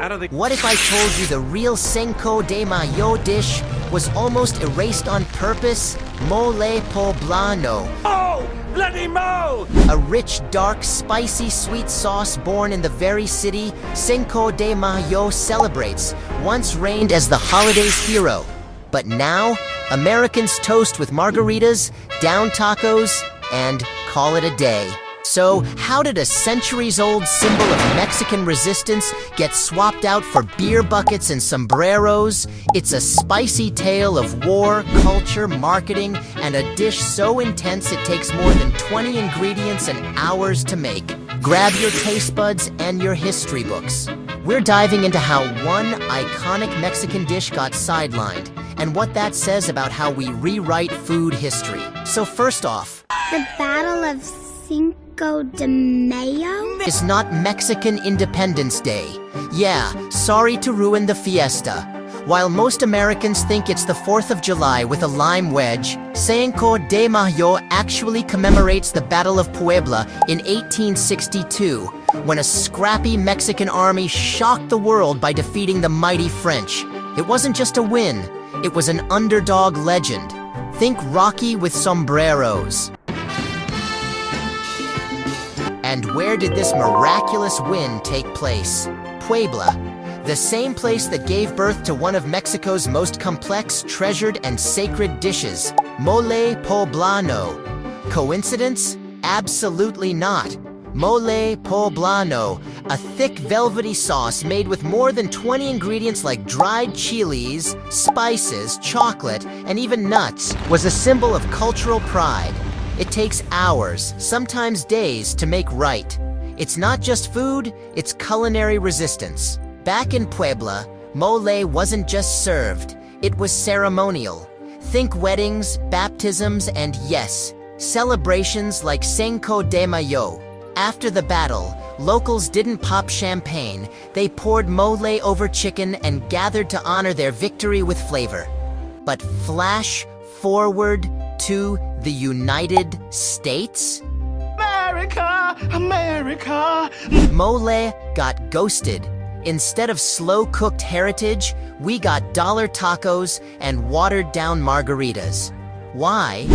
What if I told you the real Cinco de Mayo dish was almost erased on purpose? Mole Poblano. Oh, bloody mo! A rich, dark, spicy, sweet sauce born in the very city Cinco de Mayo celebrates, once reigned as the holiday's hero. But now, Americans toast with margaritas, down tacos, and call it a day. So, how did a centuries-old symbol of Mexican resistance get swapped out for beer buckets and sombreros? It's a spicy tale of war, culture, marketing, and a dish so intense it takes more than 20 ingredients and hours to make. Grab your taste buds and your history books. We're diving into how one iconic Mexican dish got sidelined, and what that says about how we rewrite food history. So first off, the Battle of Cinco de Mayo? It's not Mexican Independence Day. Yeah, sorry to ruin the fiesta. While most Americans think it's the 4th of July with a lime wedge, Cinco de Mayo actually commemorates the Battle of Puebla in 1862, when a scrappy Mexican army shocked the world by defeating the mighty French. It wasn't just a win, it was an underdog legend. Think Rocky with sombreros. And where did this miraculous win take place? Puebla, the same place that gave birth to one of Mexico's most complex, treasured, and sacred dishes, mole poblano. Coincidence? Absolutely not. Mole poblano, a thick, velvety sauce made with more than 20 ingredients like dried chilies, spices, chocolate, and even nuts, was a symbol of cultural pride. It takes hours, sometimes days, to make right. It's not just food, it's culinary resistance. Back in Puebla, mole wasn't just served, it was ceremonial. Think weddings, baptisms, and yes, celebrations like Cinco de Mayo. After the battle, locals didn't pop champagne, they poured mole over chicken and gathered to honor their victory with flavor. But flash forward to the United States? America, America! Mole got ghosted. Instead of slow-cooked heritage, we got dollar tacos and watered-down margaritas. Why?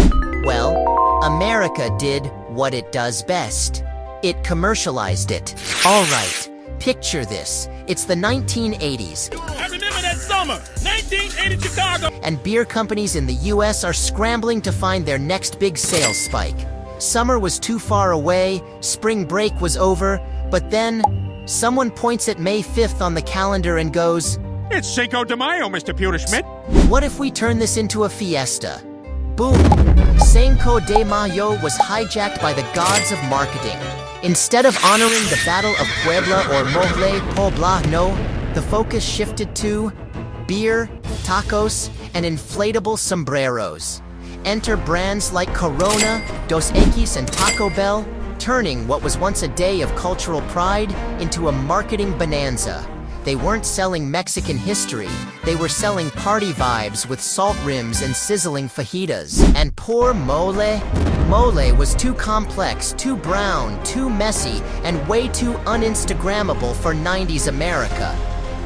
Well, America did what it does best. It commercialized it. All right, picture this. It's the 1980s. I remember that summer, 1980 Chicago. And beer companies in the US are scrambling to find their next big sales spike. Summer was too far away, spring break was over, but then someone points at May 5th on the calendar and goes, It's Cinco de Mayo, Mr. Pewter Schmidt. what if we turn this into a fiesta? Boom! Cinco de Mayo was hijacked by the gods of marketing. Instead of honoring the Battle of Puebla or Mole Poblano, the focus shifted to beer, tacos, and inflatable sombreros. Enter brands like Corona, Dos Equis, and Taco Bell, turning what was once a day of cultural pride into a marketing bonanza. They weren't selling Mexican history, they were selling party vibes with salt rims and sizzling fajitas. And poor mole? Mole was too complex, too brown, too messy, and way too un-Instagrammable for 90s America.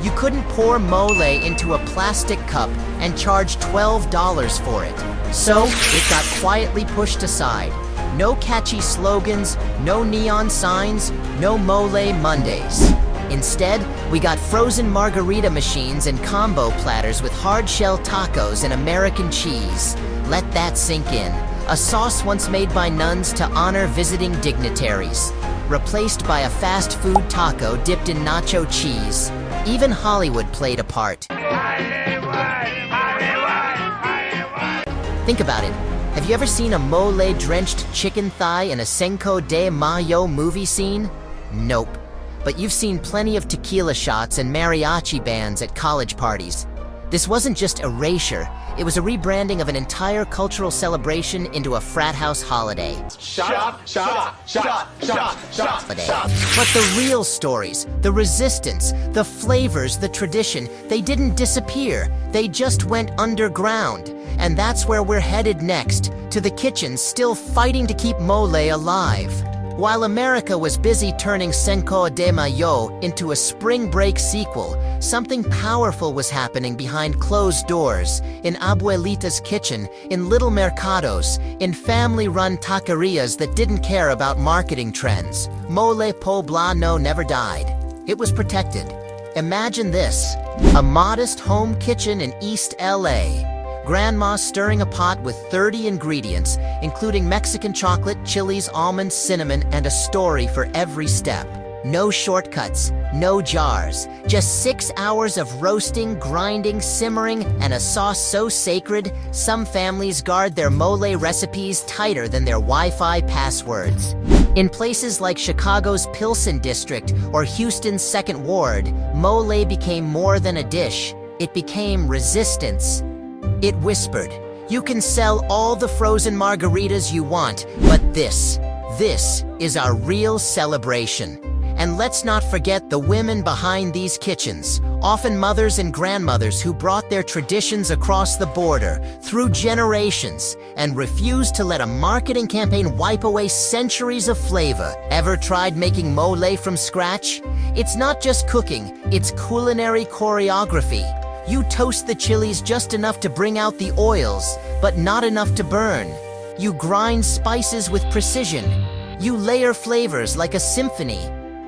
You couldn't pour mole into a plastic cup and charge $12 for it. So, it got quietly pushed aside. No catchy slogans, no neon signs, no Mole Mondays. Instead, we got frozen margarita machines and combo platters with hard-shell tacos and American cheese. Let that sink in. A sauce once made by nuns to honor visiting dignitaries, replaced by a fast food taco dipped in nacho cheese. Even Hollywood played a part. Think about it. Have you ever seen a mole-drenched chicken thigh in a Cinco de Mayo movie scene? Nope. But you've seen plenty of tequila shots and mariachi bands at college parties. This wasn't just erasure, it was a rebranding of an entire cultural celebration into a frat house holiday. Shot. But the real stories, the resistance, the flavors, the tradition, they didn't disappear. They just went underground. And that's where we're headed next, to the kitchen still fighting to keep mole alive. While America was busy turning Cinco de Mayo into a spring break sequel, something powerful was happening behind closed doors, in abuelita's kitchen, in little mercados, in family-run taquerias that didn't care about marketing trends. Mole Poblano never died. It was protected. Imagine this: a modest home kitchen in East LA. Grandma stirring a pot with 30 ingredients, including Mexican chocolate, chilies, almonds, cinnamon, and a story for every step. No shortcuts, no jars, just 6 hours of roasting, grinding, simmering, and a sauce so sacred, some families guard their mole recipes tighter than their Wi-Fi passwords. In places like Chicago's Pilsen District or Houston's Second Ward, mole became more than a dish. It became resistance. It whispered, "You can sell all the frozen margaritas you want, but this is our real celebration." And let's not forget the women behind these kitchens, often mothers and grandmothers who brought their traditions across the border through generations and refused to let a marketing campaign wipe away centuries of flavor. Ever tried making mole from scratch? It's not just cooking, it's culinary choreography. You toast the chilies just enough to bring out the oils, but not enough to burn. You grind spices with precision. You layer flavors like a symphony.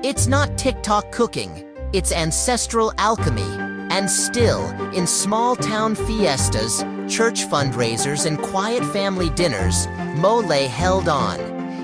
It's not TikTok cooking, it's ancestral alchemy. And still, in small-town fiestas, church fundraisers, and quiet family dinners, mole held on.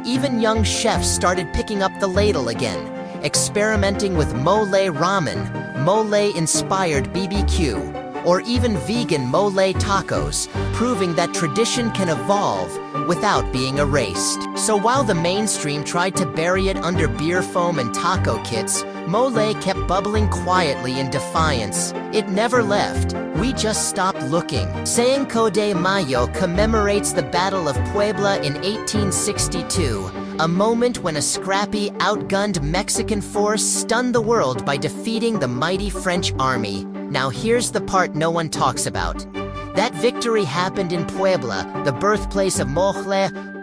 Even young chefs started picking up the ladle again, experimenting with mole ramen, mole-inspired BBQ, or even vegan mole tacos, proving that tradition can evolve without being erased. So while the mainstream tried to bury it under beer foam and taco kits, mole kept bubbling quietly in defiance. It never left. We just stopped looking. Cinco de Mayo commemorates the Battle of Puebla in 1862, a moment when a scrappy, outgunned Mexican force stunned the world by defeating the mighty French army. Now here's the part no one talks about. That victory happened in Puebla, the birthplace of Mole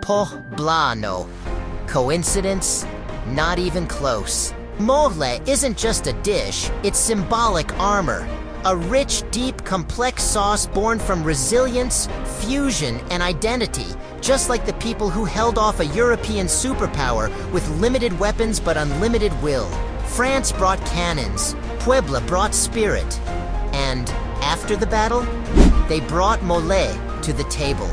Poblano. Coincidence? Not even close. Mole isn't just a dish, it's symbolic armor. A rich, deep, complex sauce born from resilience, fusion, and identity, just like the people who held off a European superpower with limited weapons but unlimited will. France brought cannons, Puebla brought spirit, and after the battle, they brought mole to the table.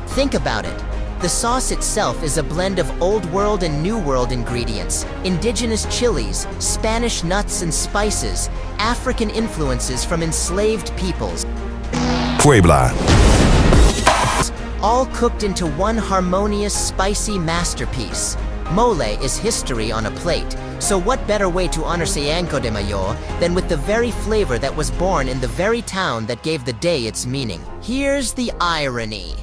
Think about it. The sauce itself is a blend of Old World and New World ingredients, indigenous chilies, Spanish nuts and spices, African influences from enslaved peoples. Puebla. All cooked into one harmonious, spicy masterpiece. Mole is history on a plate, so what better way to honor Cinco de Mayo than with the very flavor that was born in the very town that gave the day its meaning? Here's the irony.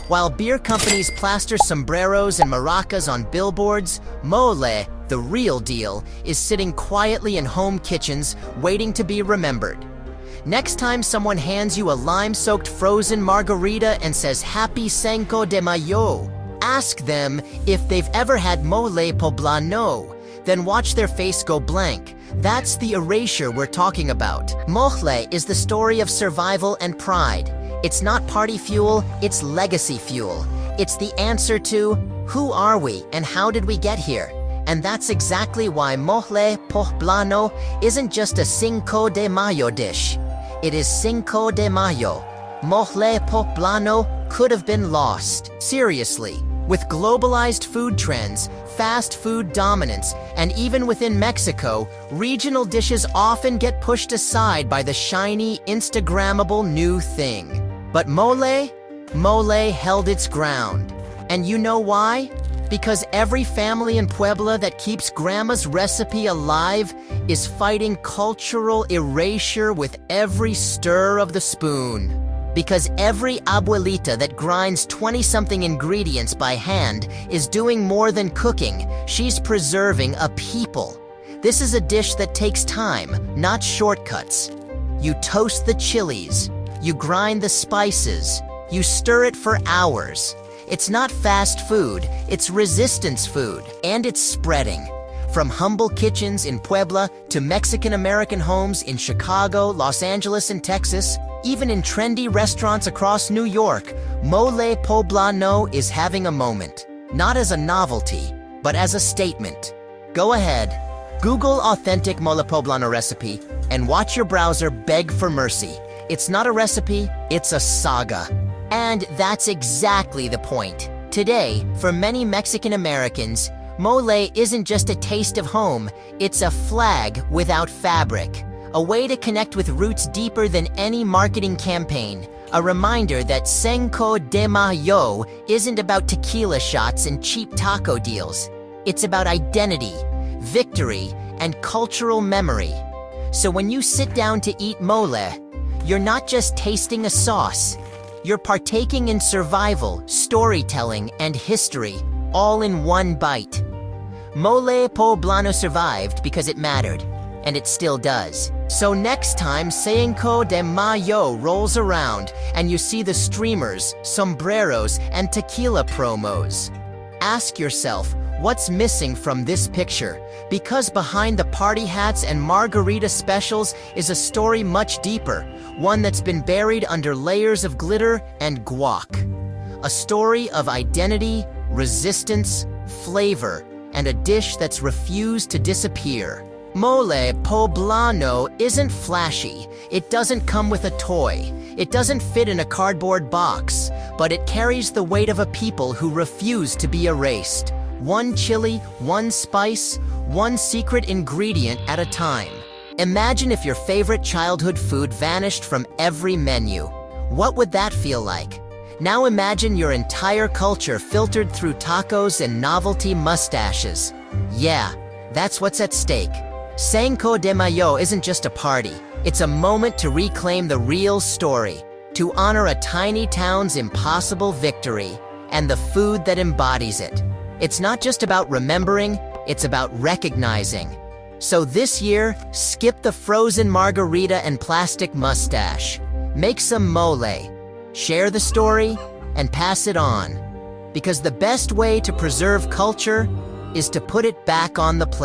While beer companies plaster sombreros and maracas on billboards, mole, the real deal, is sitting quietly in home kitchens, waiting to be remembered. Next time someone hands you a lime-soaked frozen margarita and says Happy Cinco de Mayo, ask them if they've ever had mole poblano. Then watch their face go blank. That's the erasure we're talking about. Mole is the story of survival and pride. It's not party fuel, it's legacy fuel. It's the answer to, who are we and how did we get here? And that's exactly why mole poblano isn't just a Cinco de Mayo dish. It is Cinco de Mayo. Mole poblano could have been lost. Seriously, with globalized food trends, fast food dominance, and even within Mexico, regional dishes often get pushed aside by the shiny, Instagrammable new thing. But mole held its ground. And you know why? Because every family in Puebla that keeps Grandma's recipe alive is fighting cultural erasure with every stir of the spoon. Because every abuelita that grinds 20-something ingredients by hand is doing more than cooking, she's preserving a people. This is a dish that takes time, not shortcuts. You toast the chilies, you grind the spices, you stir it for hours. It's not fast food, it's resistance food, and it's spreading. From humble kitchens in Puebla to Mexican-American homes in Chicago, Los Angeles, and Texas, even in trendy restaurants across New York, Mole Poblano is having a moment. Not as a novelty, but as a statement. Go ahead, Google authentic Mole Poblano recipe, and watch your browser beg for mercy. It's not a recipe, it's a saga. And that's exactly the point. Today, for many Mexican Americans, mole isn't just a taste of home, it's a flag without fabric. A way to connect with roots deeper than any marketing campaign. A reminder that Cinco de Mayo isn't about tequila shots and cheap taco deals. It's about identity, victory, and cultural memory. So when you sit down to eat mole, you're not just tasting a sauce. You're partaking in survival, storytelling, and history, all in one bite. Mole Poblano survived because it mattered, and it still does. So next time Cinco de Mayo rolls around and you see the streamers, sombreros, and tequila promos, ask yourself, what's missing from this picture? Because behind the party hats and margarita specials is a story much deeper, one that's been buried under layers of glitter and guac. A story of identity, resistance, flavor, and a dish that's refused to disappear. Mole Poblano isn't flashy. It doesn't come with a toy. It doesn't fit in a cardboard box, but it carries the weight of a people who refuse to be erased. One chili, one spice, one secret ingredient at a time. Imagine if your favorite childhood food vanished from every menu. What would that feel like? Now imagine your entire culture filtered through tacos and novelty mustaches. Yeah, that's what's at stake. Cinco de Mayo isn't just a party. It's a moment to reclaim the real story, to honor a tiny town's impossible victory, and the food that embodies it. It's not just about remembering, it's about recognizing. So this year, skip the frozen margarita and plastic mustache. Make some mole, share the story, and pass it on. Because the best way to preserve culture is to put it back on the plate.